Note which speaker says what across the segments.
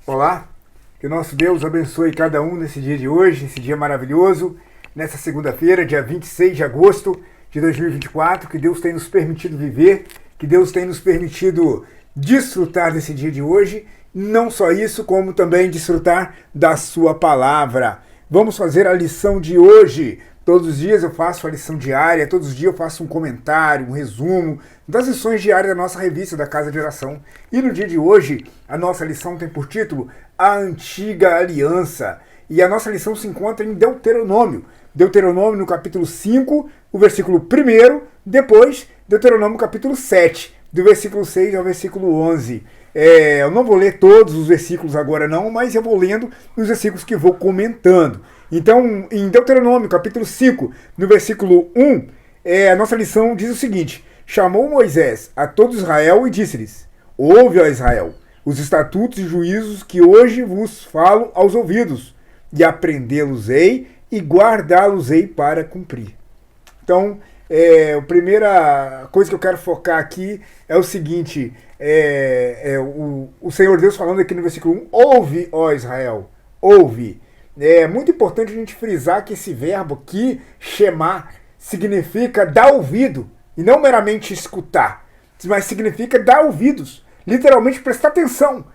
Speaker 1: Olá, que o nosso Deus abençoe cada um nesse dia de hoje, nesse dia maravilhoso, nessa segunda-feira, dia 26 de agosto de 2024, que Deus tem nos permitido viver, que Deus tem nos permitido desfrutar desse dia de hoje, não só isso, como também desfrutar da sua palavra. Vamos fazer a lição de hoje. Todos os dias eu faço a lição diária, todos os dias eu faço um comentário, um resumo das lições diárias da nossa revista da Casa de Oração. E no dia de hoje, a nossa lição tem por título A Antiga Aliança. E a nossa lição se encontra em Deuteronômio. Deuteronômio no capítulo 5, o versículo 1, depois Deuteronômio capítulo 7, do versículo 6 ao versículo 11. Eu não vou ler todos os versículos agora não, mas eu vou lendo os versículos que vou comentando. Então, em Deuteronômio, capítulo 5, no versículo 1, a nossa lição diz o seguinte: chamou Moisés a todo Israel e disse-lhes: ouve, ó Israel, os estatutos e juízos que hoje vos falo aos ouvidos, e aprendê-los-ei e guardá-los-ei para cumprir. Então, a primeira coisa que eu quero focar aqui é o seguinte: o Senhor Deus falando aqui no versículo 1, ouve, ó Israel, ouve. É muito importante a gente frisar que esse verbo aqui, shemar, significa dar ouvido, e não meramente escutar, mas significa dar ouvidos, literalmente prestar atenção,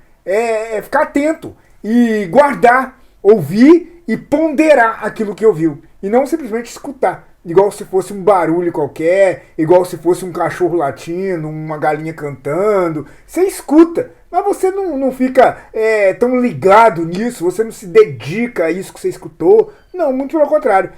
Speaker 1: ficar atento e guardar, ouvir e ponderar aquilo que ouviu, e não simplesmente escutar, igual se fosse um barulho qualquer, igual se fosse um cachorro latindo, uma galinha cantando. Você escuta, mas você não fica tão ligado nisso, você não se dedica a isso que você escutou. Não, muito pelo contrário.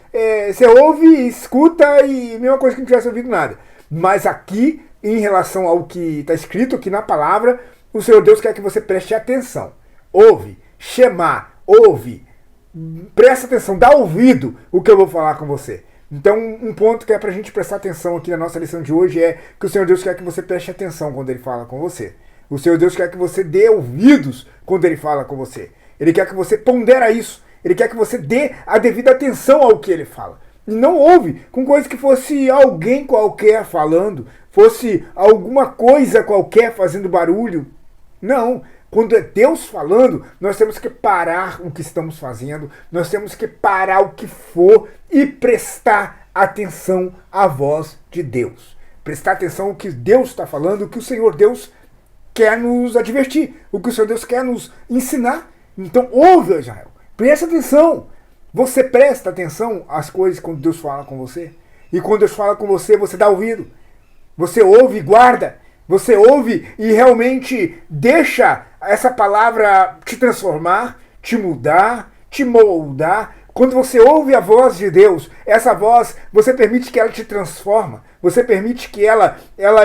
Speaker 1: Você ouve, escuta e mesma coisa que não tivesse ouvido nada. Mas aqui, em relação ao que está escrito aqui na palavra, o Senhor Deus quer que você preste atenção. Ouve, chamar, ouve, presta atenção, dá ouvido o que eu vou falar com você. Então, um ponto que é pra gente prestar atenção aqui na nossa lição de hoje é que o Senhor Deus quer que você preste atenção quando Ele fala com você. O Senhor Deus quer que você dê ouvidos quando Ele fala com você. Ele quer que você pondera isso. Ele quer que você dê a devida atenção ao que Ele fala. E não ouve com coisa que fosse alguém qualquer falando, fosse alguma coisa qualquer fazendo barulho. Não. Quando é Deus falando, nós temos que parar o que estamos fazendo, nós temos que parar o que for e prestar atenção à voz de Deus. Prestar atenção ao que Deus está falando, o que o Senhor Deus quer nos advertir, o que o Senhor Deus quer nos ensinar. Então ouve, Israel, presta atenção. Você presta atenção às coisas quando Deus fala com você? E quando Deus fala com você, você dá ouvido. Você ouve e guarda. Você ouve e realmente deixa essa palavra te transformar, te mudar, te moldar. Quando você ouve a voz de Deus, essa voz, você permite que ela te transforma, você permite que ela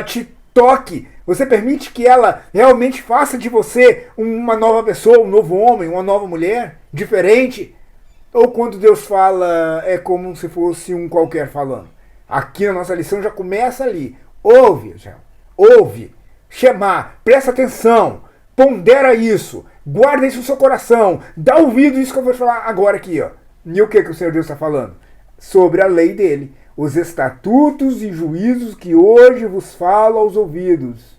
Speaker 1: te toque, você permite que ela realmente faça de você uma nova pessoa, um novo homem, uma nova mulher, diferente. Ou quando Deus fala, é como se fosse um qualquer falando. Aqui na nossa lição já começa ali. Ouve, Israel. Ouve, chamar, presta atenção, pondera isso, guarda isso no seu coração, dá ouvido isso que eu vou falar agora aqui, ó. E o que o Senhor Deus está falando? Sobre a lei dele, os estatutos e juízos que hoje vos falo aos ouvidos.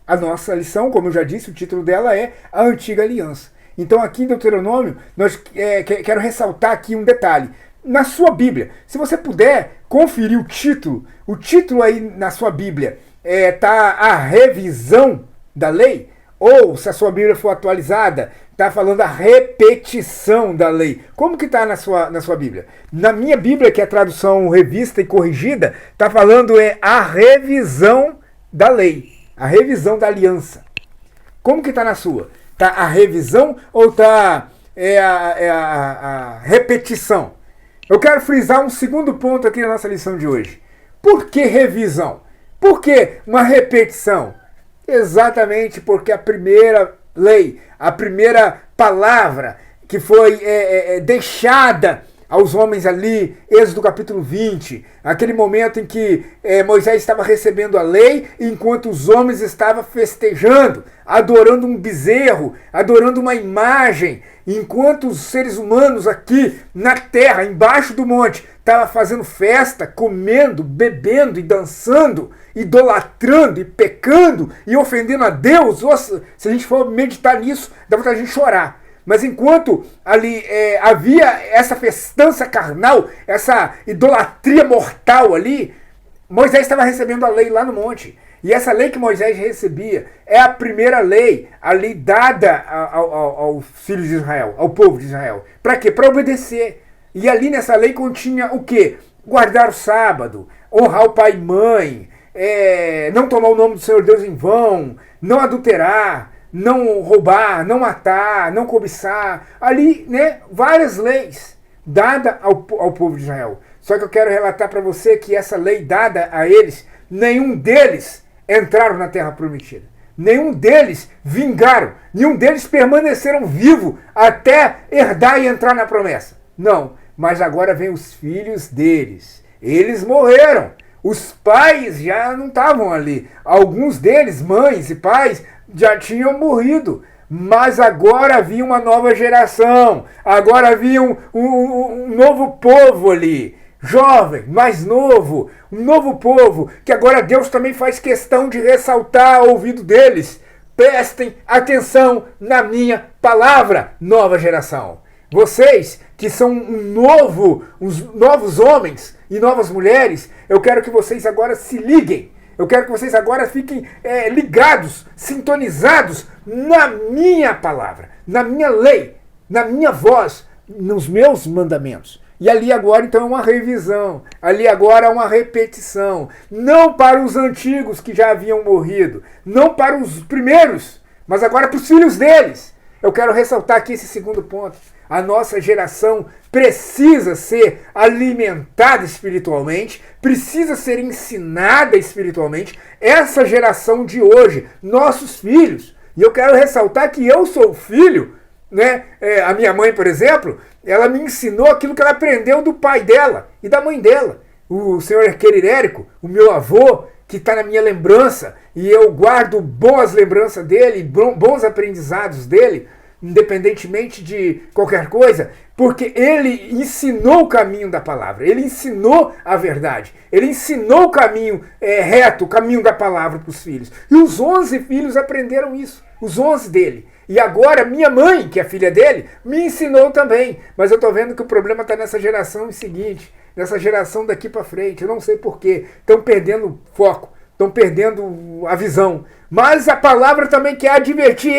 Speaker 1: A nossa lição, como eu já disse, o título dela é A Antiga Aliança. Então aqui em Deuteronômio, quero ressaltar aqui um detalhe. Na sua Bíblia, se você puder conferir o título aí na sua Bíblia, tá a revisão da lei, ou se a sua Bíblia for atualizada, tá falando a repetição da lei. Como que tá na sua Bíblia? Na minha Bíblia, que é a tradução revista e corrigida, tá falando a revisão da lei, a revisão da aliança. Como que tá na sua? Tá a revisão ou tá a repetição? Eu quero frisar um segundo ponto aqui na nossa lição de hoje. Por que revisão? Por que uma repetição? Exatamente porque a primeira lei, a primeira palavra que foi deixada aos homens ali, Êxodo capítulo 20, aquele momento em que Moisés estava recebendo a lei, enquanto os homens estavam festejando, adorando um bezerro, adorando uma imagem, enquanto os seres humanos aqui na terra, embaixo do monte, estavam fazendo festa, comendo, bebendo e dançando, idolatrando e pecando e ofendendo a Deus. Nossa, se a gente for meditar nisso, dá vontade de a gente chorar. Mas enquanto ali havia essa festança carnal, essa idolatria mortal ali, Moisés estava recebendo a lei lá no monte. E essa lei que Moisés recebia é a primeira lei ali dada aos filhos de Israel, ao povo de Israel. Para quê? Para obedecer. E ali nessa lei continha o quê? Guardar o sábado, honrar o pai e mãe, não tomar o nome do Senhor Deus em vão, não adulterar, não roubar, não matar, não cobiçar. Ali, né, várias leis dadas ao povo de Israel. Só que eu quero relatar para você que essa lei dada a eles, nenhum deles entraram na terra prometida. Nenhum deles vingaram. Nenhum deles permaneceram vivos até herdar e entrar na promessa. Não, mas agora vem os filhos deles. Eles morreram. Os pais já não estavam ali. Alguns deles, mães e pais, já tinham morrido. Mas agora havia uma nova geração. Agora havia um novo povo ali. Jovem, mais novo. Um novo povo. Que agora Deus também faz questão de ressaltar ao ouvido deles. Prestem atenção na minha palavra, nova geração. Vocês que são os novos homens e novas mulheres, eu quero que vocês agora se liguem. Eu quero que vocês agora fiquem ligados, sintonizados na minha palavra, na minha lei, na minha voz, nos meus mandamentos. E ali agora então é uma revisão, ali agora é uma repetição. Não para os antigos que já haviam morrido, não para os primeiros, mas agora para os filhos deles. Eu quero ressaltar aqui esse segundo ponto. A nossa geração precisa ser alimentada espiritualmente, precisa ser ensinada espiritualmente. Essa geração de hoje, nossos filhos. E eu quero ressaltar que eu sou filho, né? A minha mãe, por exemplo, ela me ensinou aquilo que ela aprendeu do pai dela e da mãe dela. O senhor Querirérico, o meu avô, que está na minha lembrança, e eu guardo boas lembranças dele, bons aprendizados dele, independentemente de qualquer coisa, porque ele ensinou o caminho da palavra, ele ensinou a verdade, ele ensinou o caminho reto, o caminho da palavra para os filhos. E os 11 filhos aprenderam isso, os 11 dele. E agora minha mãe, que é filha dele, me ensinou também. Mas eu estou vendo que o problema está nessa geração seguinte, nessa geração daqui para frente. Eu não sei porquê. Estão perdendo foco, estão perdendo a visão. Mas a palavra também quer advertir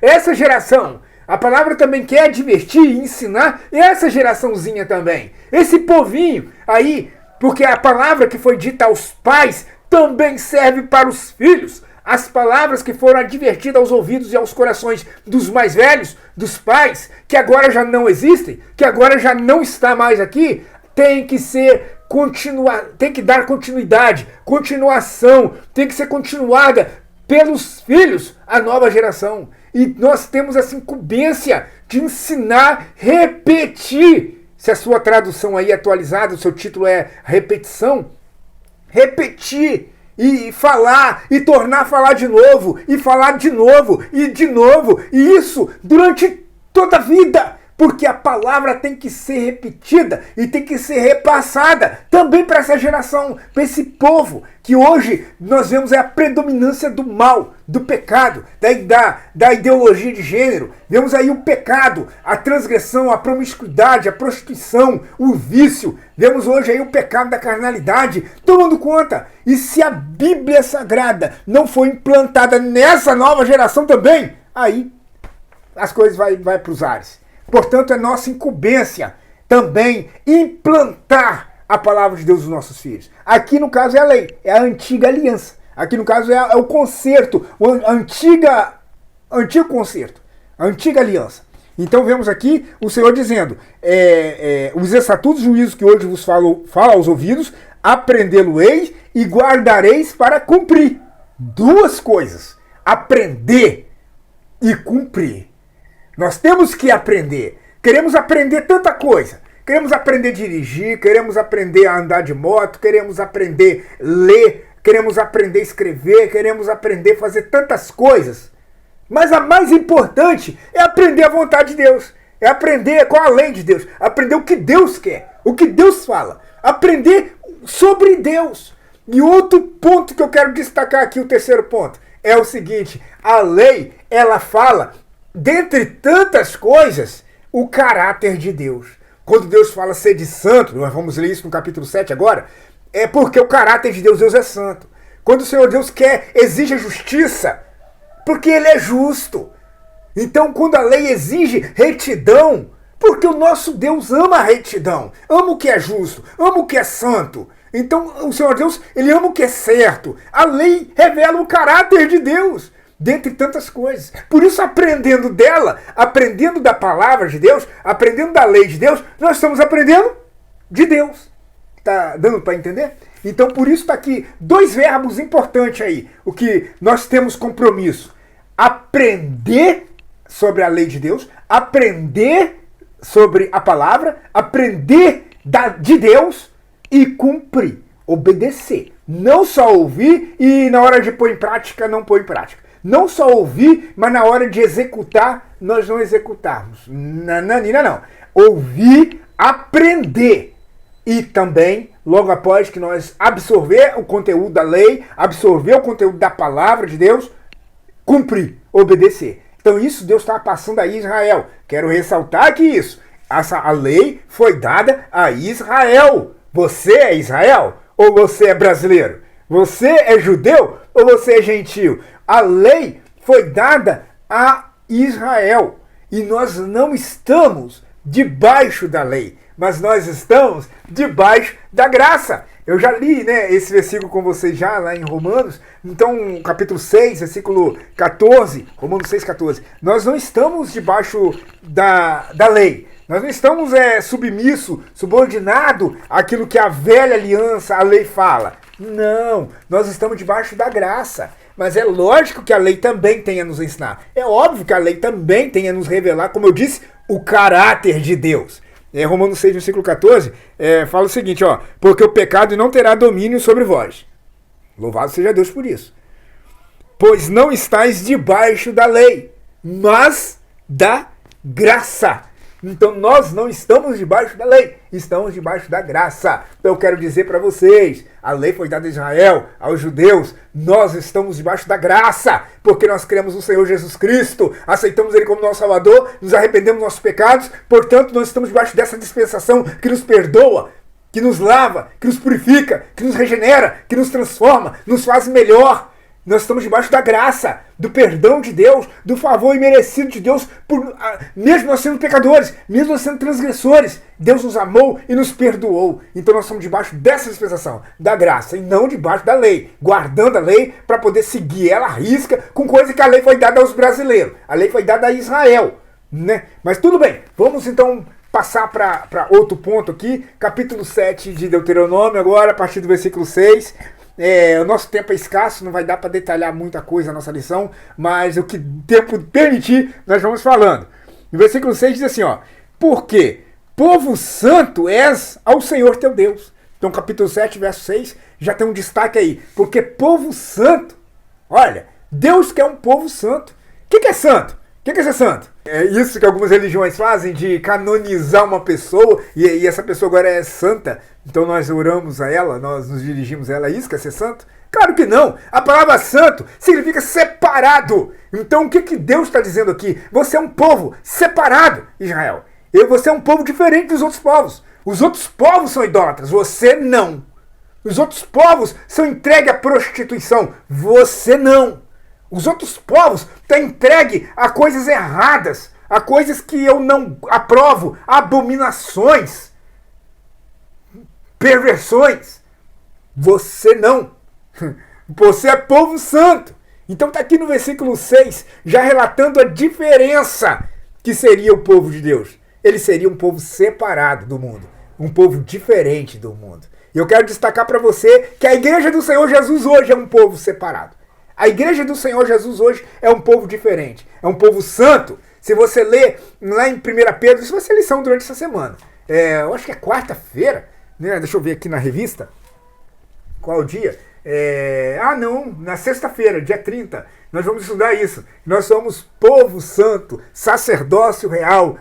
Speaker 1: essa geração. A palavra também quer advertir e ensinar essa geraçãozinha também. Esse povinho aí, porque a palavra que foi dita aos pais também serve para os filhos. As palavras que foram advertidas aos ouvidos e aos corações dos mais velhos, dos pais, que agora já não existem, que agora já não está mais aqui, tem que dar continuidade, continuação, tem que ser continuada pelos filhos, a nova geração. E nós temos essa incumbência de ensinar, repetir. Se a sua tradução aí é atualizada, o seu título é repetição, repetir e falar, e tornar a falar de novo, e falar de novo, e isso durante toda a vida. Porque a palavra tem que ser repetida e tem que ser repassada também para essa geração, para esse povo, que hoje nós vemos a predominância do mal, do pecado, da ideologia de gênero. Vemos aí o pecado, a transgressão, a promiscuidade, a prostituição, o vício. Vemos hoje aí o pecado da carnalidade tomando conta. E se a Bíblia Sagrada não for implantada nessa nova geração também, aí as coisas vai para os ares. Portanto, é nossa incumbência também implantar a palavra de Deus nos nossos filhos. Aqui, no caso, é a lei, é a antiga aliança. Aqui, no caso, é o concerto, antigo concerto, a antiga aliança. Então, vemos aqui o Senhor dizendo, os estatutos e juízos que hoje vos falo aos ouvidos, aprendê-lo-eis e guardareis para cumprir. Duas coisas, aprender e cumprir. Nós temos que aprender. Queremos aprender tanta coisa. Queremos aprender a dirigir, queremos aprender a andar de moto, queremos aprender a ler, queremos aprender a escrever, queremos aprender a fazer tantas coisas. Mas a mais importante é aprender a vontade de Deus. É aprender qual a lei de Deus. Aprender o que Deus quer, o que Deus fala. Aprender sobre Deus. E outro ponto que eu quero destacar aqui, o terceiro ponto, é o seguinte. A lei, ela fala, dentre tantas coisas, o caráter de Deus. Quando Deus fala ser de santo, nós vamos ler isso no capítulo 7 agora, é porque o caráter de Deus, Deus é santo. Quando o Senhor Deus quer, exige a justiça, porque Ele é justo. Então, quando a lei exige retidão, porque o nosso Deus ama a retidão, ama o que é justo, ama o que é santo. Então, o Senhor Deus, Ele ama o que é certo. A lei revela o caráter de Deus, dentre tantas coisas. Por isso, aprendendo dela, aprendendo da palavra de Deus, aprendendo da lei de Deus, nós estamos aprendendo de Deus. Tá dando para entender? Então, por isso está aqui dois verbos importantes aí, o que nós temos compromisso. Aprender sobre a lei de Deus, aprender sobre a palavra, aprender de Deus e cumprir, obedecer. Não só ouvir e na hora de pôr em prática, não pôr em prática. Não só ouvir, mas na hora de executar, nós não executarmos. Não. Ouvir, aprender. E também, logo após que nós absorver o conteúdo da lei, absorver o conteúdo da palavra de Deus, cumprir, obedecer. Então isso Deus está passando a Israel. Quero ressaltar aqui isso. A lei foi dada a Israel. Você é Israel ou você é brasileiro? Você é judeu ou você é gentio? A lei foi dada a Israel. E nós não estamos debaixo da lei, mas nós estamos debaixo da graça. Eu já li, esse versículo com vocês já lá em Romanos. Então, capítulo 6, versículo 14, Romanos 6, 14. Nós não estamos debaixo da lei. Nós não estamos submisso, subordinado àquilo que a velha aliança, a lei fala. Não, nós estamos debaixo da graça. Mas é lógico que a lei também tem a nos ensinar. É óbvio que a lei também tem a nos revelar, como eu disse, o caráter de Deus. Romanos 6, versículo 14, fala o seguinte, porque o pecado não terá domínio sobre vós. Louvado seja Deus por isso. Pois não estáis debaixo da lei, mas da graça. Então nós não estamos debaixo da lei, estamos debaixo da graça. Então eu quero dizer para vocês, a lei foi dada a Israel, aos judeus, nós estamos debaixo da graça, porque nós cremos no Senhor Jesus Cristo, aceitamos Ele como nosso Salvador, nos arrependemos dos nossos pecados, portanto nós estamos debaixo dessa dispensação que nos perdoa, que nos lava, que nos purifica, que nos regenera, que nos transforma, nos faz melhor. Nós estamos debaixo da graça, do perdão de Deus, do favor imerecido de Deus, mesmo nós sendo pecadores, mesmo nós sendo transgressores, Deus nos amou e nos perdoou. Então nós estamos debaixo dessa dispensação, da graça, e não debaixo da lei, guardando a lei para poder seguir ela à risca, com coisa que a lei foi dada aos brasileiros, a lei foi dada a Israel. Mas tudo bem, vamos então passar para outro ponto aqui, capítulo 7 de Deuteronômio, agora a partir do versículo 6. O nosso tempo é escasso, não vai dar para detalhar muita coisa na nossa lição, mas o que o tempo permitir, nós vamos falando. No versículo 6 diz assim, porque povo santo és ao Senhor teu Deus. Então capítulo 7, verso 6, já tem um destaque aí. Porque povo santo, olha, Deus quer um povo santo. O que é santo? O que é ser santo? É isso que algumas religiões fazem, de canonizar uma pessoa, e essa pessoa agora é santa, então nós oramos a ela, nós nos dirigimos a ela. Isso quer ser santo? Claro que não! A palavra santo significa separado. Então o que Deus está dizendo aqui? Você é um povo separado, Israel. E você é um povo diferente dos outros povos. Os outros povos são idólatras, você não. Os outros povos são entregues à prostituição, você não. Os outros povos estão entregues a coisas erradas, a coisas que eu não aprovo, abominações, perversões. Você não. Você é povo santo. Então está aqui no versículo 6, já relatando a diferença que seria o povo de Deus. Ele seria um povo separado do mundo, um povo diferente do mundo. E eu quero destacar para você que a igreja do Senhor Jesus hoje é um povo separado. A igreja do Senhor Jesus hoje é um povo diferente, é um povo santo. Se você ler lá em 1 Pedro, isso vai ser lição durante essa semana. eu acho que é quarta-feira, né? Deixa eu ver aqui na revista. Qual o dia? Não, na sexta-feira, dia 30, nós vamos estudar isso. Nós somos povo santo, sacerdócio real,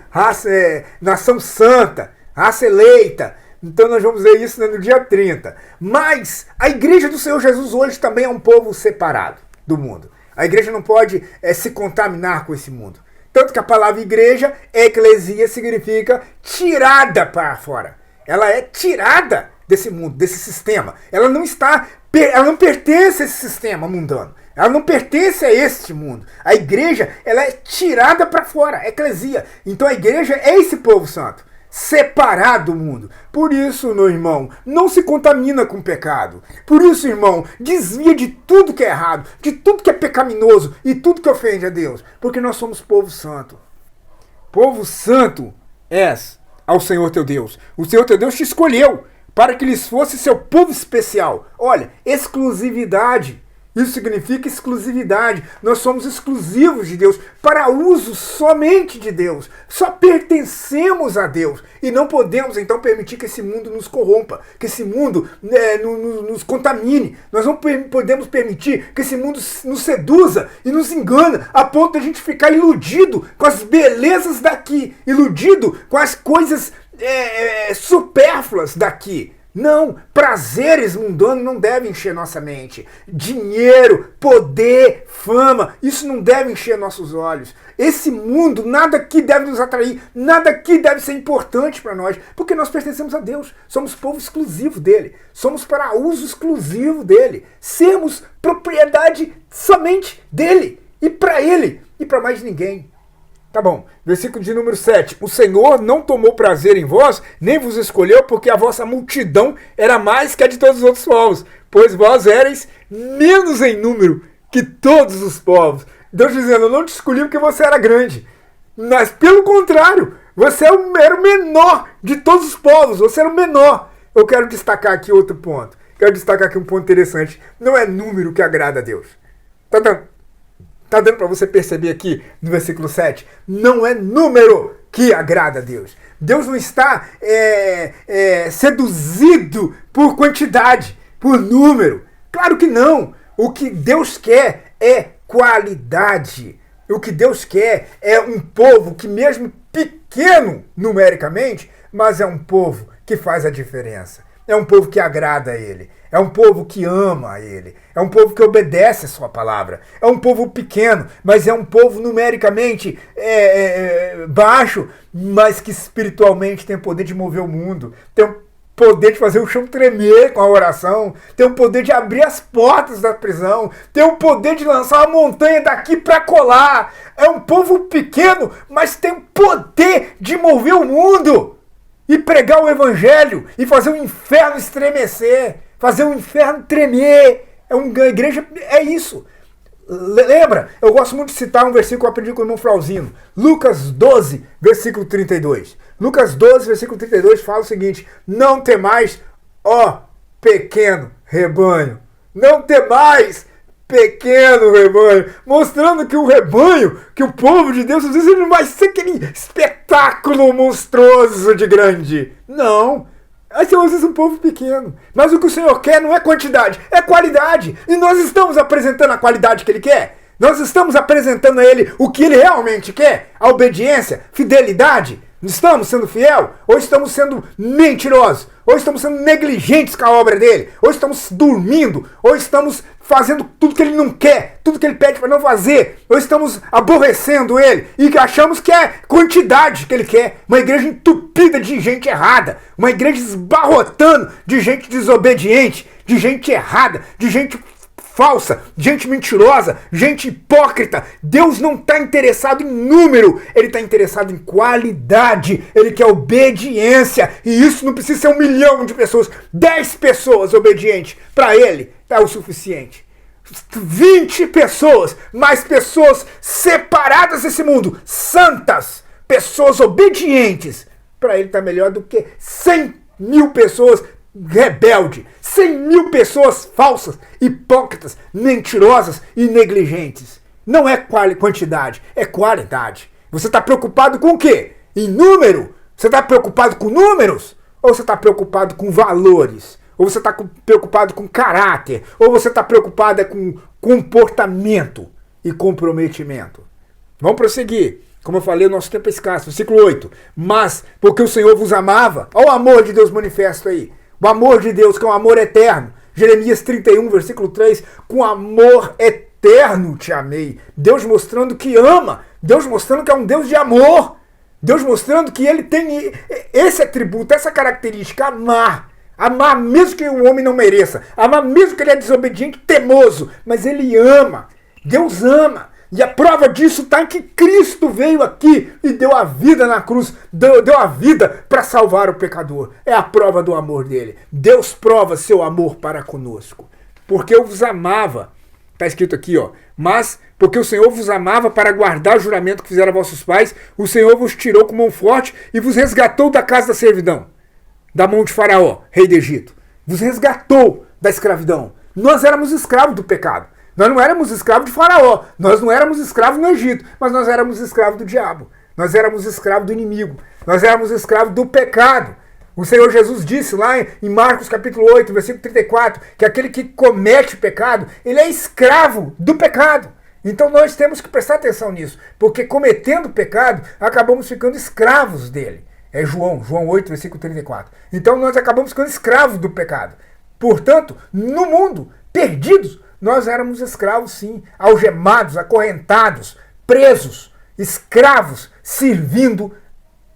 Speaker 1: nação santa, raça eleita. Então nós vamos ver isso no dia 30. Mas a igreja do Senhor Jesus hoje também é um povo separado do mundo. A igreja não pode se contaminar com esse mundo. Tanto que a palavra igreja, eclesia, significa tirada para fora. Ela é tirada desse mundo, desse sistema. Ela não pertence a esse sistema mundano. Ela não pertence a este mundo. A igreja, ela é tirada para fora, eclesia. Então a igreja é esse povo santo, separado do mundo. Por isso, meu irmão, não se contamina com o pecado. Por isso, irmão, desvia de tudo que é errado, de tudo que é pecaminoso e tudo que ofende a Deus. Porque nós somos povo santo. Povo santo és ao Senhor teu Deus. O Senhor teu Deus te escolheu para que lhes fosse seu povo especial. Olha, exclusividade. Isso significa exclusividade. Nós somos exclusivos de Deus, para uso somente de Deus. Só pertencemos a Deus. E não podemos, então, permitir que esse mundo nos corrompa, que esse mundo nos contamine. Nós não podemos permitir que esse mundo nos seduza e nos engana, a ponto de a gente ficar iludido com as belezas daqui, iludido com as coisas supérfluas daqui. Não, prazeres mundanos não devem encher nossa mente. Dinheiro, poder, fama, isso não deve encher nossos olhos. Esse mundo, nada aqui deve nos atrair, nada aqui deve ser importante para nós, porque nós pertencemos a Deus, somos povo exclusivo dele, somos para uso exclusivo dele, sermos propriedade somente dele, e para ele, e para mais ninguém. Tá bom, versículo de número 7. O Senhor não tomou prazer em vós, nem vos escolheu, porque a vossa multidão era mais que a de todos os outros povos, pois vós éreis menos em número que todos os povos. Deus dizendo, eu não te escolhi porque você era grande, mas pelo contrário, você era o menor de todos os povos, você era o menor. Eu quero destacar aqui outro ponto, quero destacar aqui um ponto interessante, não é número que agrada a Deus. Tá dando para você perceber aqui no versículo 7? Não é número que agrada a Deus. Deus não está seduzido por quantidade, por número. Claro que não. O que Deus quer é qualidade. O que Deus quer é um povo que, mesmo pequeno numericamente, mas é um povo que faz a diferença. É um povo que agrada a Ele. É um povo que ama a Ele. É um povo que obedece a sua palavra. É um povo pequeno, mas é um povo numericamente baixo, mas que espiritualmente tem o poder de mover o mundo. Tem o poder de fazer o chão tremer com a oração. Tem o poder de abrir as portas da prisão. Tem o poder de lançar a montanha daqui para colar. É um povo pequeno, mas tem o poder de mover o mundo. E pregar o evangelho, e fazer o inferno estremecer, fazer o inferno tremer. A igreja é isso. Lembra? Eu gosto muito de citar um versículo que eu aprendi com o irmão Flauzino. Lucas 12, versículo 32. Lucas 12, versículo 32 fala o seguinte: não temais, ó pequeno rebanho. Não temais, pequeno rebanho, mostrando que o rebanho, que o povo de Deus, às vezes ele não vai ser aquele espetáculo monstruoso de grande. Não. Nós somos às vezes um povo pequeno. Mas o que o Senhor quer não é quantidade, é qualidade. E nós estamos apresentando a qualidade que Ele quer. Nós estamos apresentando a Ele o que Ele realmente quer. A obediência, fidelidade. Estamos sendo fiel? Ou estamos sendo mentirosos? Ou estamos sendo negligentes com a obra dele? Ou estamos dormindo? Ou estamos fazendo tudo que ele não quer? Tudo que ele pede para não fazer? Ou estamos aborrecendo ele? E achamos que é quantidade que ele quer? Uma igreja entupida de gente errada. Uma igreja esbarrotando de gente desobediente. De gente errada. De gente falsa, gente mentirosa, gente hipócrita. Deus não está interessado em número, Ele está interessado em qualidade, Ele quer obediência, e isso não precisa ser 1 milhão de pessoas, 10 pessoas obedientes, para Ele é o suficiente. 20 pessoas, mais pessoas separadas desse mundo, santas, pessoas obedientes, para Ele está melhor do que 100 mil pessoas rebelde, 100 mil pessoas falsas, hipócritas, mentirosas e negligentes. Não é quantidade, é qualidade. Você está preocupado com o quê? Em número? Você está preocupado com números? Ou você está preocupado com valores? Ou você está preocupado com caráter? Ou você está preocupado com comportamento e comprometimento? Vamos prosseguir. Como eu falei, o nosso tempo é escasso. Versículo 8. Mas, porque o Senhor vos amava, olha o amor de Deus manifesto aí. O amor de Deus, que é um amor eterno. Jeremias 31, versículo 3. Com amor eterno te amei. Deus mostrando que ama. Deus mostrando que é um Deus de amor. Deus mostrando que ele tem esse atributo, essa característica, amar. Amar mesmo que o homem não mereça. Amar mesmo que ele é desobediente, teimoso. Mas ele ama. Deus ama. E a prova disso está em que Cristo veio aqui e deu a vida na cruz, deu a vida para salvar o pecador. É a prova do amor dele. Deus prova seu amor para conosco. Porque eu vos amava. Está escrito aqui, ó. Mas, porque o Senhor vos amava para guardar o juramento que fizeram vossos pais, o Senhor vos tirou com mão forte e vos resgatou da casa da servidão, da mão de Faraó, rei do Egito. Vos resgatou da escravidão. Nós éramos escravos do pecado. Nós não éramos escravos de Faraó, nós não éramos escravos no Egito, mas nós éramos escravos do diabo, nós éramos escravos do inimigo, nós éramos escravos do pecado. O Senhor Jesus disse lá em Marcos capítulo 8, versículo 34, que aquele que comete pecado, ele é escravo do pecado. Então nós temos que prestar atenção nisso, porque cometendo pecado, acabamos ficando escravos dele. É João 8, versículo 34. Então nós acabamos ficando escravos do pecado. Portanto, no mundo, perdidos, nós éramos escravos, sim, algemados, acorrentados, presos, escravos, servindo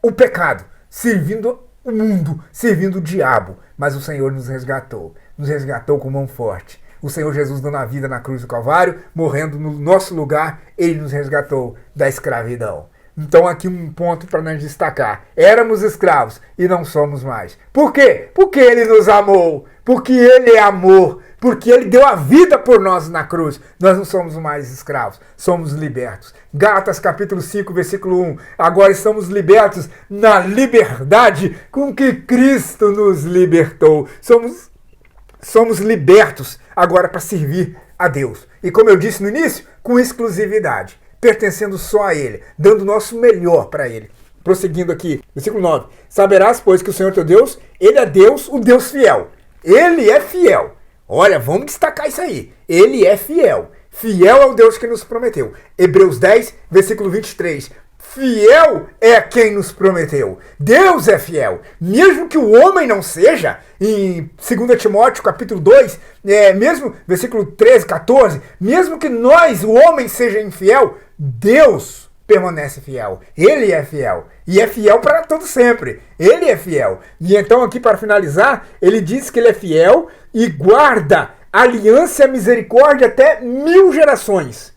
Speaker 1: o pecado, servindo o mundo, servindo o diabo. Mas o Senhor nos resgatou com mão forte. O Senhor Jesus dando a vida na cruz do Calvário, morrendo no nosso lugar, ele nos resgatou da escravidão. Então aqui um ponto para nós destacar. Éramos escravos e não somos mais. Por quê? Porque ele nos amou, porque ele é amor, porque ele deu a vida por nós na cruz. Nós não somos mais escravos, somos libertos. Gálatas capítulo 5, versículo 1. Agora estamos libertos na liberdade com que Cristo nos libertou. Somos libertos agora para servir a Deus. E como eu disse no início, com exclusividade, pertencendo só a ele, dando o nosso melhor para ele. Prosseguindo aqui, versículo 9. Saberás, pois, que o Senhor teu Deus, ele é Deus, o Deus fiel. Ele é fiel. Olha, vamos destacar isso aí. Ele é fiel. Fiel é o Deus que nos prometeu. Hebreus 10, versículo 23. Fiel é quem nos prometeu. Deus é fiel. Mesmo que o homem não seja, em 2 Timóteo capítulo 2, mesmo versículo 13, 14, mesmo que nós, o homem, seja infiel, Deus permanece fiel. Ele é fiel. E é fiel para todo sempre. Ele é fiel. E então aqui para finalizar, ele diz que ele é fiel e guarda aliança e misericórdia até 1000 gerações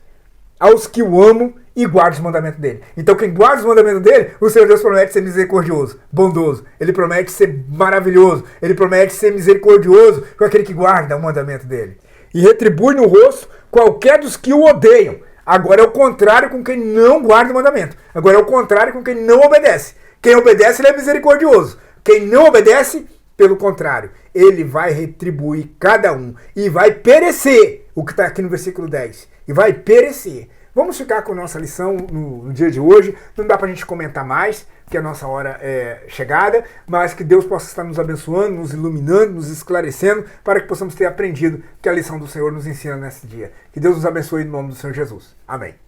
Speaker 1: aos que o amam e guardam os mandamentos dele. Então quem guarda os mandamentos dele, o Senhor Deus promete ser misericordioso, bondoso. Ele promete ser maravilhoso. Ele promete ser misericordioso com aquele que guarda o mandamento dele. E retribui no rosto qualquer dos que o odeiam. Agora é o contrário com quem não guarda o mandamento. Agora é o contrário com quem não obedece. Quem obedece, ele é misericordioso. Quem não obedece, pelo contrário, ele vai retribuir cada um e vai perecer, o que está aqui no versículo 10. E vai perecer. Vamos ficar com a nossa lição no dia de hoje. Não dá para a gente comentar mais, porque a nossa hora é chegada, mas que Deus possa estar nos abençoando, nos iluminando, nos esclarecendo, para que possamos ter aprendido que a lição do Senhor nos ensina nesse dia. Que Deus nos abençoe em nome do Senhor Jesus. Amém.